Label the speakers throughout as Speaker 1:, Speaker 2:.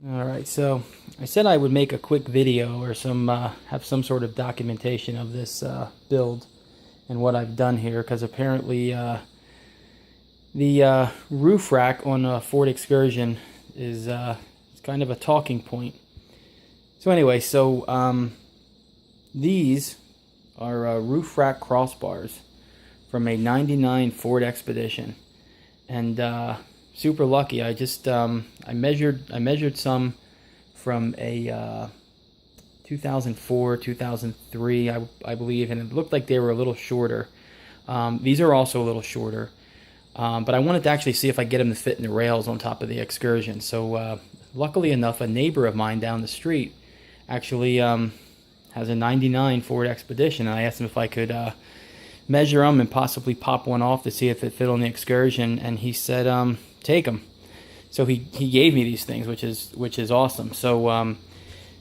Speaker 1: Alright, so I said I would make a quick video or have some sort of documentation of this build and what I've done here, because apparently the roof rack on a Ford Excursion is it's kind of a talking point. So anyway, these are roof rack crossbars from a '99 Ford Expedition, and super lucky. I just I measured some from a 2004, 2003, I believe, and it looked like they were a little shorter. These are also a little shorter, but I wanted to actually see if I get them to fit in the rails on top of the Excursion. So luckily enough, a neighbor of mine down the street actually has a '99 Ford Expedition, and I asked him if I could measure them and possibly pop one off to see if it fit on the Excursion, and he said take them. So he gave me these things, which is awesome. So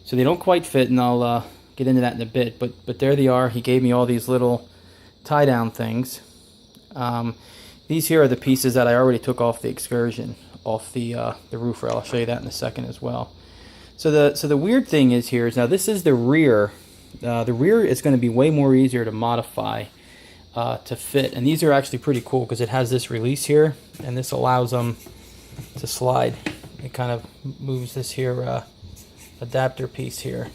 Speaker 1: so they don't quite fit, and I'll get into that in a bit, but there they are. He gave me all these little tie down things. These here are the pieces that I already took off the Excursion, off the roof rail. I'll show you that in a second as well. So the weird thing is here is, now this is the rear. The rear is going to be way more easier to modify to fit, and these are actually pretty cool because it has this release here, and this allows them to slide. It kind of moves this here adapter piece here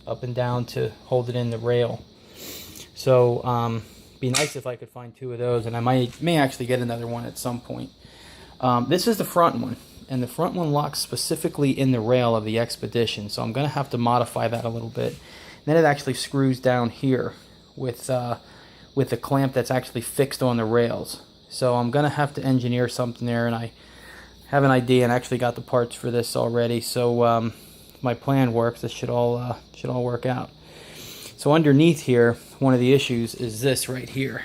Speaker 1: up and down to hold it in the rail. So be nice if I could find two of those, and I may actually get another one at some point. This is the front one, and the front one locks specifically in the rail of the Expedition, so I'm going to have to modify that a little bit. And then it actually screws down here with a clamp that's actually fixed on the rails. So I'm going to have to engineer something there, and I have an idea and actually got the parts for this already. So if my plan works, this should all work out. So underneath here, one of the issues is this right here.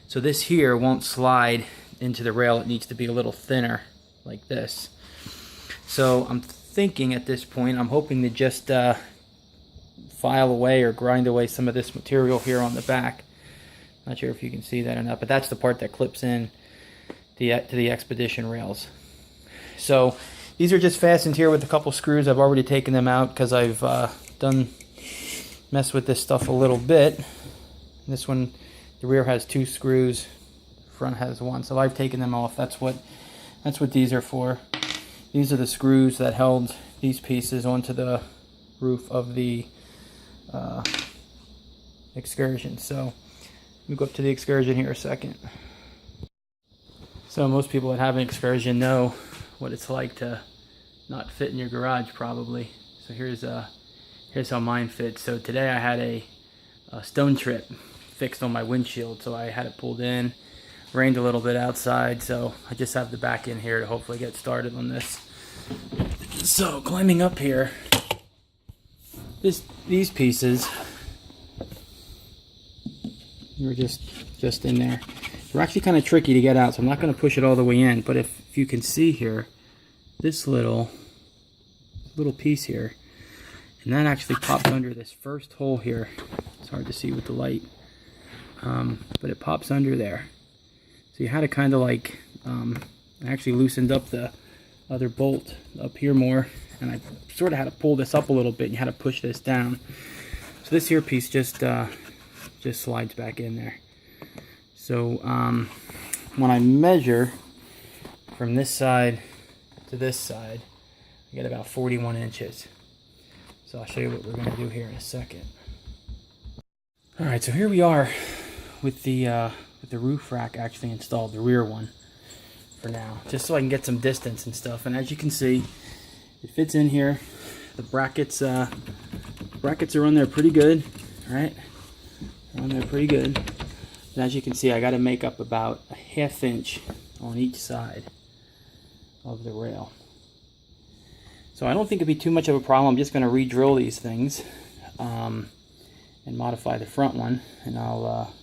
Speaker 1: So this here won't slide into the rail. It needs to be a little thinner, like this. So I'm thinking at this point, I'm hoping to just file away or grind away some of this material here on the back. Not sure if you can see that or not, but that's the part that clips in to the Expedition rails. So these are just fastened here with a couple screws. I've already taken them out because I've messed with this stuff a little bit. This one, the rear has 2 screws, front has 1, so I've taken them off. That's what these are for. These are the screws that held these pieces onto the roof of the Excursion. So let me go up to the Excursion here a second. So most people that have an Excursion know what it's like to not fit in your garage, probably. So here's how mine fits. So today I had a stone trip fixed on my windshield, so I had it pulled in. Rained a little bit outside, so I just have the back in here to hopefully get started on this. So climbing up here, these pieces were just in there. They're actually kind of tricky to get out, so I'm not going to push it all the way in, but if you can see here, this little piece here, and that actually pops under this first hole here. It's hard to see with the light, but it pops under there. So you had to kind of like, I actually loosened up the other bolt up here more, and I sort of had to pull this up a little bit, and you had to push this down. So this here piece just slides back in there. So when I measure from this side to this side, I get about 41 inches. So I'll show you what we're going to do here in a second. Alright, so here we are with the roof rack actually installed, the rear one for now, just so I can get some distance and stuff. And as you can see, it fits in here. The brackets are on there pretty good. Alright, they're on there pretty good. And as you can see, I got to make up about a ½ inch on each side of the rail. So I don't think it'd be too much of a problem. I'm just going to re-drill these things and modify the front one, and I'll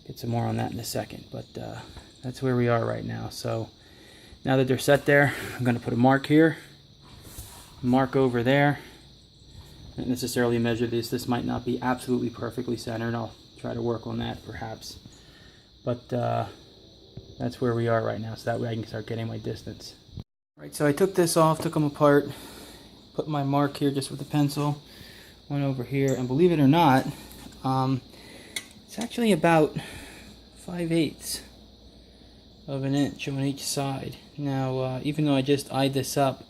Speaker 1: get some more on that in a second. But that's where we are right now. So now that they're set there, I'm going to put a mark here, mark over there. I don't necessarily measure this. This might not be absolutely perfectly centered. I'll try to work on that perhaps. But that's where we are right now, so that way I can start getting my distance. Alright, so I took this off, took them apart, put my mark here just with a pencil, went over here, and believe it or not, it's actually about 5/8 of an inch on each side. Now, even though I just eyed this up,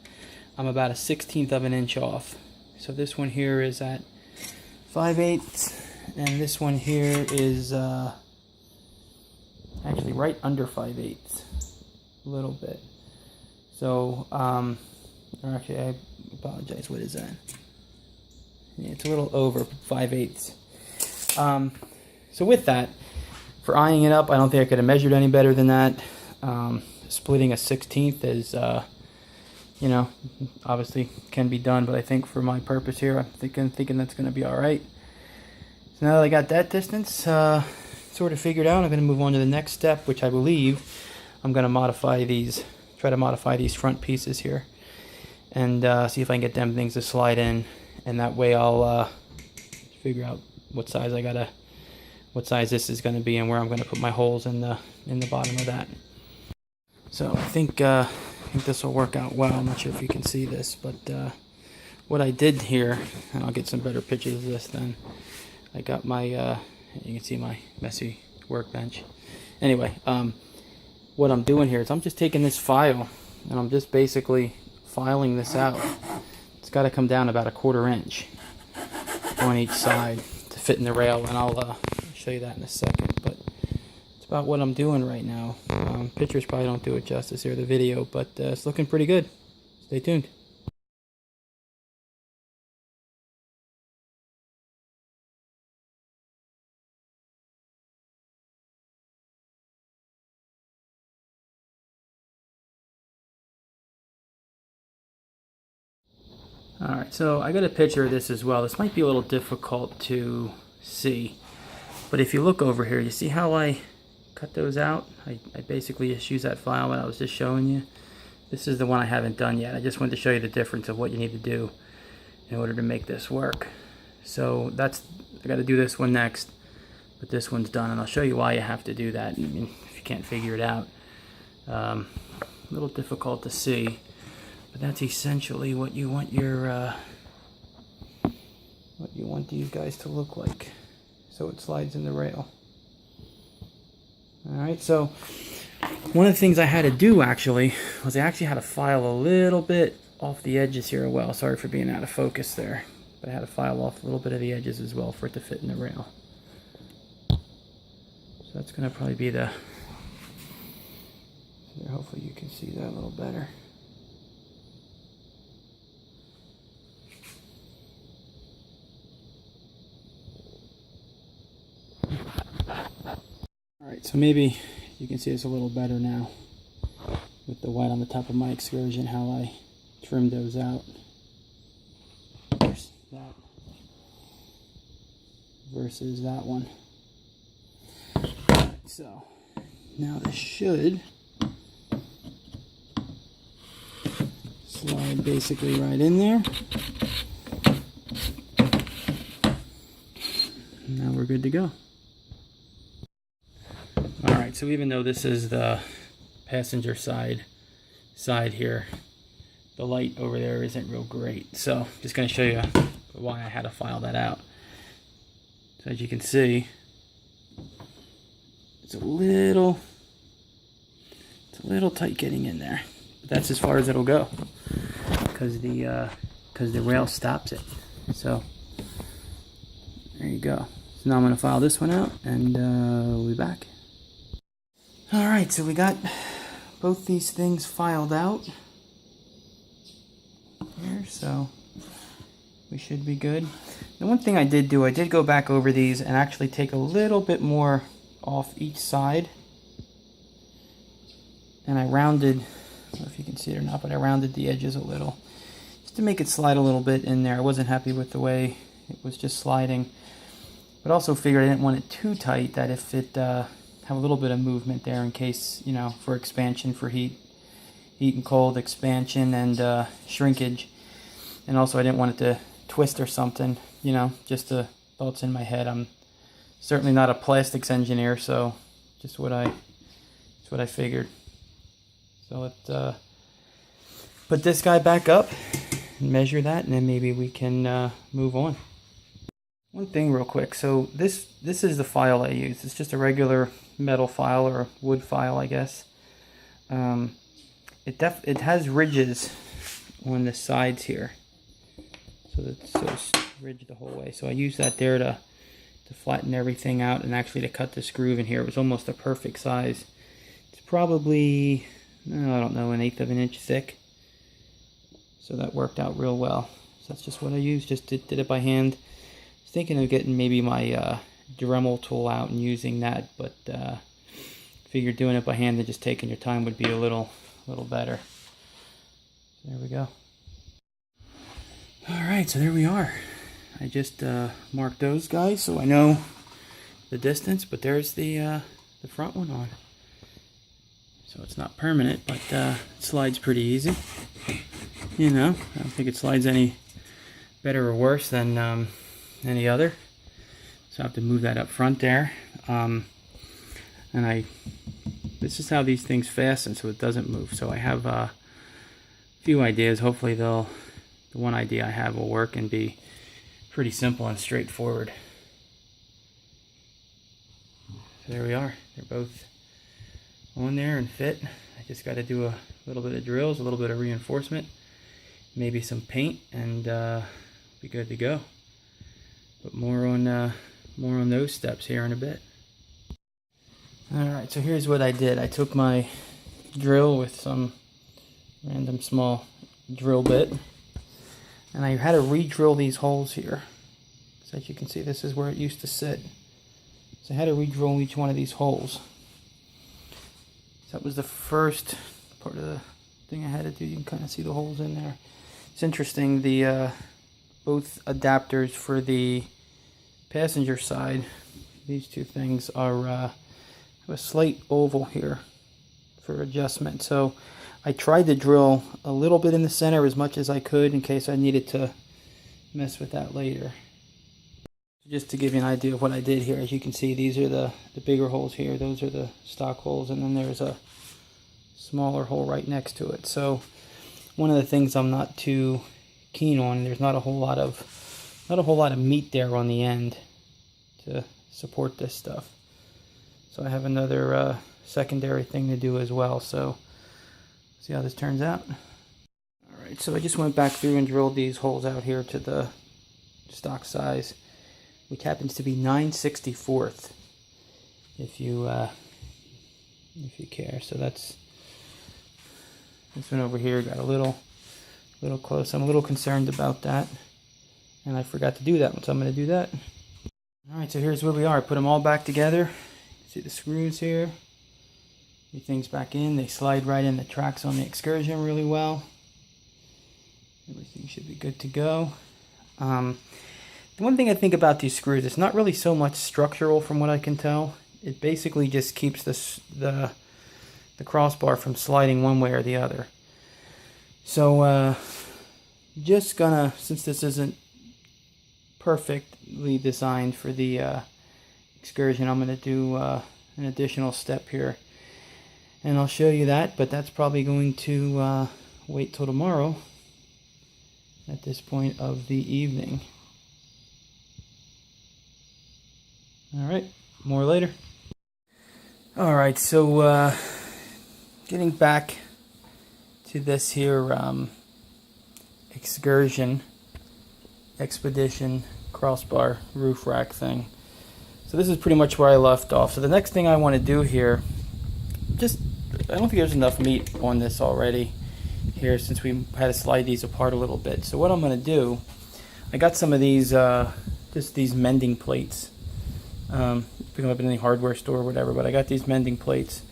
Speaker 1: I'm about a 1/16 of an inch off. So this one here is at 5/8, and this one here is actually right under 5/8, a little bit. So, or actually, I apologize, what is that? Yeah, it's a little over 5/8. So with that, for eyeing it up, I don't think I could have measured any better than that. Splitting a 1/16 is, you know, obviously can be done, but I think for my purpose here, I'm thinking that's going to be all right. So now that I got that distance sort of figured out, I'm going to move on to the next step, which I believe I'm going to modify these, try to modify these front pieces here, and see if I can get them things to slide in, and that way I'll figure out what size what size this is going to be, and where I'm going to put my holes in the bottom of that. So I think this will work out well. I'm not sure if you can see this, but what I did here, and I'll get some better pictures of this then. I got my, you can see my messy workbench. Anyway, what I'm doing here is I'm just taking this file, and I'm just basically filing this out. It's got to come down about 1/4 inch on each side to fit in the rail, and I'll show you that in a second. But it's about what I'm doing right now. Pictures probably don't do it justice here, the video, but it's looking pretty good. Stay tuned. Alright, so I got a picture of this as well. This might be a little difficult to see, but if you look over here, you see how I cut those out? I basically just use that file that I was just showing you. This is the one I haven't done yet. I just wanted to show you the difference of what you need to do in order to make this work. So I got to do this one next, but this one's done, and I'll show you why you have to do that. I mean, if you can't figure it out, a little difficult to see. But that's essentially what you want your these guys to look like, so it slides in the rail. All right, so one of the things I had to do actually was I actually had to file a little bit off the edges here as well. Sorry for being out of focus there, but I had to file off a little bit of the edges as well for it to fit in the rail. So that's going to probably be the. Hopefully you can see that a little better. Alright, so maybe you can see this a little better now with the white on the top of my Excursion, how I trimmed those out. There's that versus that one. Alright, so now this should slide basically right in there. Now we're good to go. Alright, so even though this is the passenger side here, the light over there isn't real great. So I'm just going to show you why I had to file that out. So as you can see, it's a little tight getting in there. But that's as far as it'll go, because the rail stops it. So there you go. So now I'm going to file this one out, and we'll be back. Alright, so we got both these things filed out here, so we should be good. The one thing I did do, I did go back over these and actually take a little bit more off each side. And I rounded, I don't know if you can see it or not, but I rounded the edges a little, just to make it slide a little bit in there. I wasn't happy with the way it was just sliding, but also figured I didn't want it too tight, that if it have a little bit of movement there in case, you know, for expansion, for heat and cold expansion, and shrinkage. And also I didn't want it to twist or something, you know, just the thoughts in my head. I'm certainly not a plastics engineer, so just what I figured. So put this guy back up and measure that, and then maybe we can move on. One thing real quick, so this is the file I use. It's just a regular metal file or wood file, I guess. It has ridges on the sides here, so it's ridged the whole way. So I use that there to flatten everything out and actually to cut this groove in here. It was almost a perfect size. It's probably, I don't know, 1/8 of an inch thick. So that worked out real well. So that's just what I used, just did it by hand. I was thinking of getting maybe my Dremel tool out and using that, but figured doing it by hand and just taking your time would be a little better. So there we go. Alright, so there we are. I just marked those guys so I know the distance, but there's the front one on. So it's not permanent, but it slides pretty easy. You know, I don't think it slides any better or worse than any other. So I have to move that up front there. This is how these things fasten so it doesn't move. So I have a few ideas. Hopefully the one idea I have will work and be pretty simple and straightforward. So there we are. They're both on there and fit. I just got to do a little bit of drills, a little bit of reinforcement, maybe some paint, and be good to go. But more on those steps here in a bit. Alright, so here's what I did. I took my drill with some random small drill bit, and I had to re-drill these holes here. So as you can see, this is where it used to sit. So I had to re-drill each one of these holes. So that was the first part of the thing I had to do. You can kind of see the holes in there. It's interesting, the both adapters for the passenger side, these two things are a slight oval here for adjustment. So I tried to drill a little bit in the center as much as I could in case I needed to mess with that later. Just to give you an idea of what I did here, as you can see, these are the bigger holes here. Those are the stock holes, and then there's a smaller hole right next to it. So one of the things I'm not too keen on, there's not a whole lot of meat there on the end to support this stuff. So I have another secondary thing to do as well. So see how this turns out. Alright, so I just went back through and drilled these holes out here to the stock size, which happens to be 9/64 if you care. So that's this one over here got a little close. I'm a little concerned about that, and I forgot to do that one, so I'm going to do that. Alright, so here's where we are. I put them all back together. See the screws here. Everything's back in. They slide right in the tracks on the Excursion really well. Everything should be good to go. The one thing I think about these screws, it's not really so much structural from what I can tell. It basically just keeps the crossbar from sliding one way or the other. So just gonna, since this isn't perfectly designed for the Excursion, I'm gonna do an additional step here, and I'll show you that, but that's probably going to wait till tomorrow at this point of the evening. Alright, more later. Alright, so getting back to this here Excursion Expedition crossbar roof rack thing. So this is pretty much where I left off. So the next thing I want to do here, I don't think there's enough meat on this already here since we had to slide these apart a little bit. So what I'm going to do, I got some of these, just these mending plates. Pick them up in any hardware store or whatever, but I got these mending plates.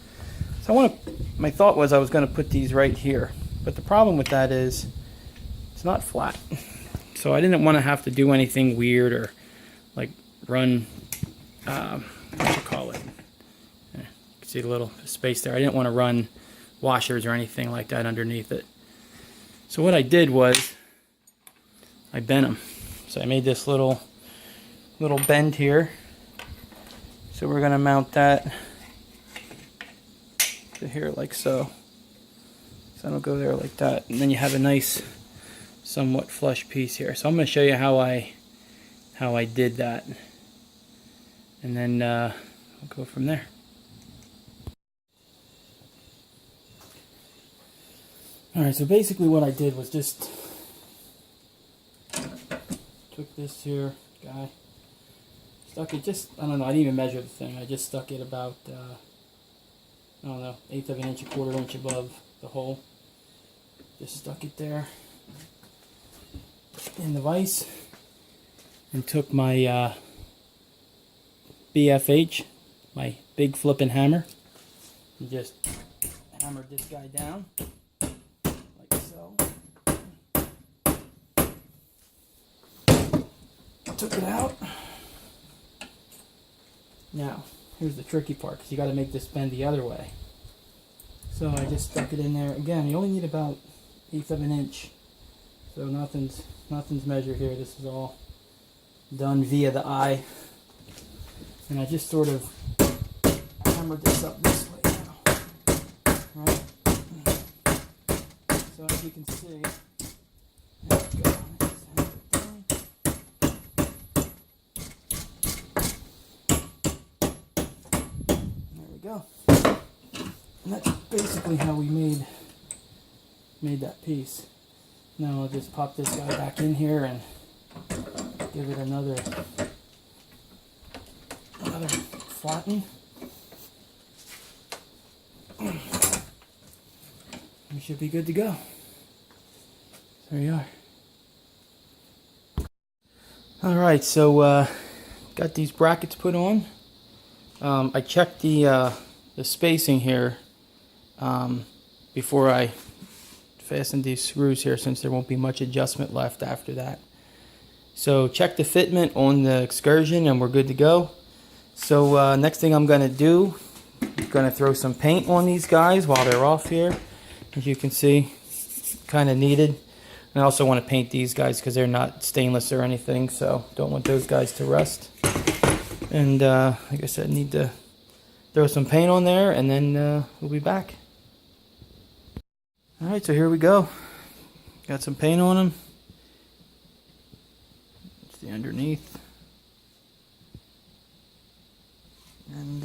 Speaker 1: So my thought was I was going to put these right here. But the problem with that is it's not flat. So I didn't want to have to do anything weird or like run, what you call it? You can see a little space there. I didn't want to run washers or anything like that underneath it. So what I did was I bent them. So I made this little bend here. So we're going to mount that to here like so. So it'll go there like that. And then you have a nice, somewhat flush piece here. So I'm going to show you how I did that. And then we'll go from there. Alright, so basically what I did was just took this here guy, stuck it just, I don't know, I didn't even measure the thing. I just stuck it about, I don't know, 1/8 of an inch, 1/4 inch above the hole. Just stuck it there in the vise and took my BFH, my big flipping hammer, and just hammered this guy down like so. Took it out. Now, here's the tricky part, because you got to make this bend the other way. So I just stuck it in there. Again, you only need about 1/8 of an inch. So nothing's measured here. This is all done via the eye. And I just sort of hammered this up this way now. Right? So as you can see, there we go. There we go. And that's basically how we made that piece. Now I'll just pop this guy back in here and give it another flatten. We should be good to go. There you are. Alright, so got these brackets put on. I checked the spacing here before I fastened these screws here, since there won't be much adjustment left after that. So check the fitment on the Excursion and we're good to go. So next thing I'm going to do, I'm going to throw some paint on these guys while they're off here. As you can see, kind of needed. And I also want to paint these guys because they're not stainless or anything, so don't want those guys to rust. And like I said, need to throw some paint on there, and then we'll be back. Alright, so here we go. Got some paint on them. It's the underneath. And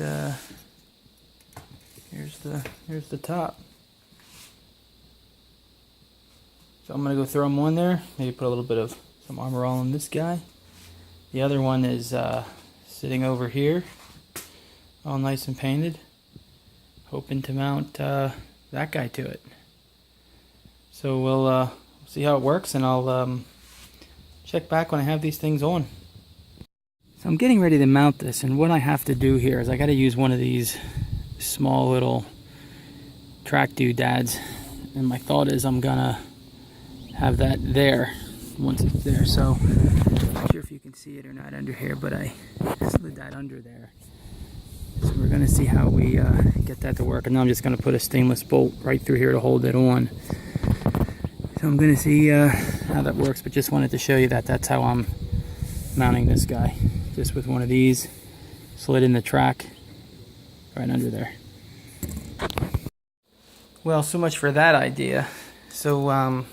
Speaker 1: here's the top. So I'm going to go throw them on there. Maybe put a little bit of some Armor All on this guy. The other one is sitting over here, all nice and painted. Hoping to mount that guy to it. So we'll see how it works, and I'll check back when I have these things on. So I'm getting ready to mount this, and what I have to do here is I got to use one of these small little track doodads, and my thought is I'm gonna have that there once it's there. So I'm not sure if you can see it or not under here, but I slid that under there. So we're gonna see how we get that to work. And now I'm just gonna put a stainless bolt right through here to hold it on. So I'm going to see how that works, but just wanted to show you that that's how I'm mounting this guy. Just with one of these, slid in the track right under there. Well, so much for that idea. So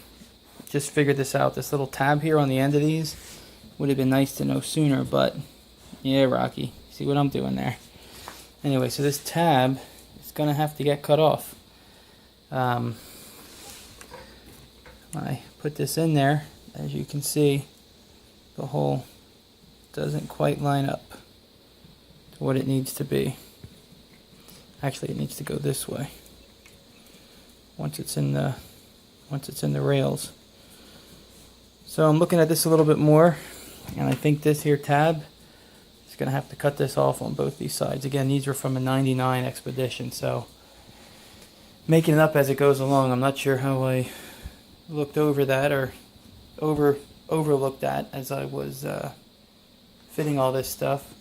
Speaker 1: just figured this out. This little tab here on the end of these would have been nice to know sooner, but yeah, Rocky, see what I'm doing there. Anyway, so this tab is going to have to get cut off. I put this in there, as you can see, the hole doesn't quite line up to what it needs to be. Actually, it needs to go this way once it's in the rails. So I'm looking at this a little bit more, and I think this here tab is going to have to cut this off on both these sides. Again, these are from a '99 Expedition, so making it up as it goes along. I'm not sure how I looked over that or overlooked that as I was fitting all this stuff,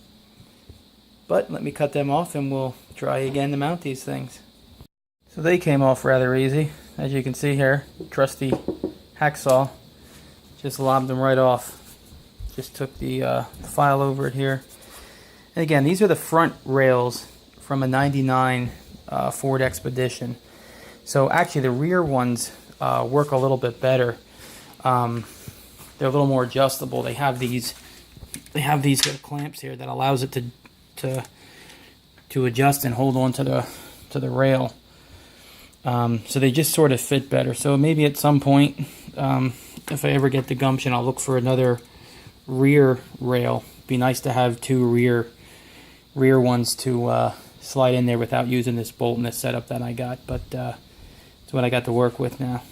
Speaker 1: but let me cut them off and we'll try again to mount these things. So they came off rather easy, as you can see here. Trusty hacksaw just lobbed them right off. Just took the file over it here, and again, these are the front rails from a '99 Ford Expedition. So actually the rear ones work a little bit better. They're a little more adjustable. They have these clamps here that allows it to adjust and hold on to the rail. So they just sort of fit better. So maybe at some point, if I ever get the gumption, I'll look for another rear rail. Be nice to have two rear ones to slide in there without using this bolt and this setup that I got. But it's what I got to work with now.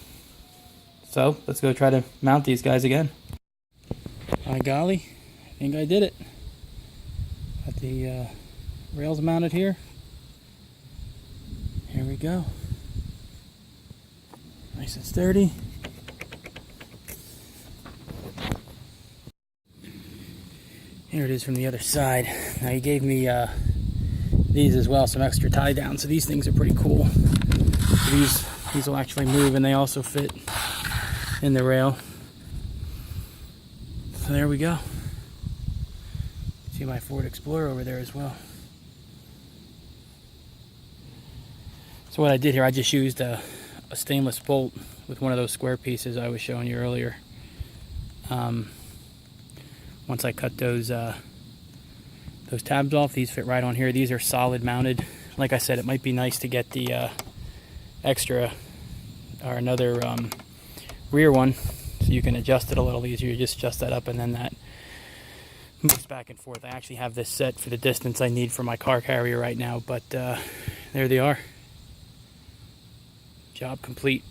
Speaker 1: So let's go try to mount these guys again. By golly, I think I did it. Got the rails mounted here. Here we go. Nice and sturdy. Here it is from the other side. Now he gave me these as well, some extra tie down. So these things are pretty cool. So these will actually move, and they also fit in the rail. So there we go. See my Ford Explorer over there as well. So what I did here, I just used a stainless bolt with one of those square pieces I was showing you earlier. Once I cut those tabs off, these fit right on here. These are solid mounted. Like I said, it might be nice to get the extra or another rear one, so you can adjust it a little easier. You just adjust that up and then that moves back and forth. I actually have this set for the distance I need for my car carrier right now, but there they are. Job complete.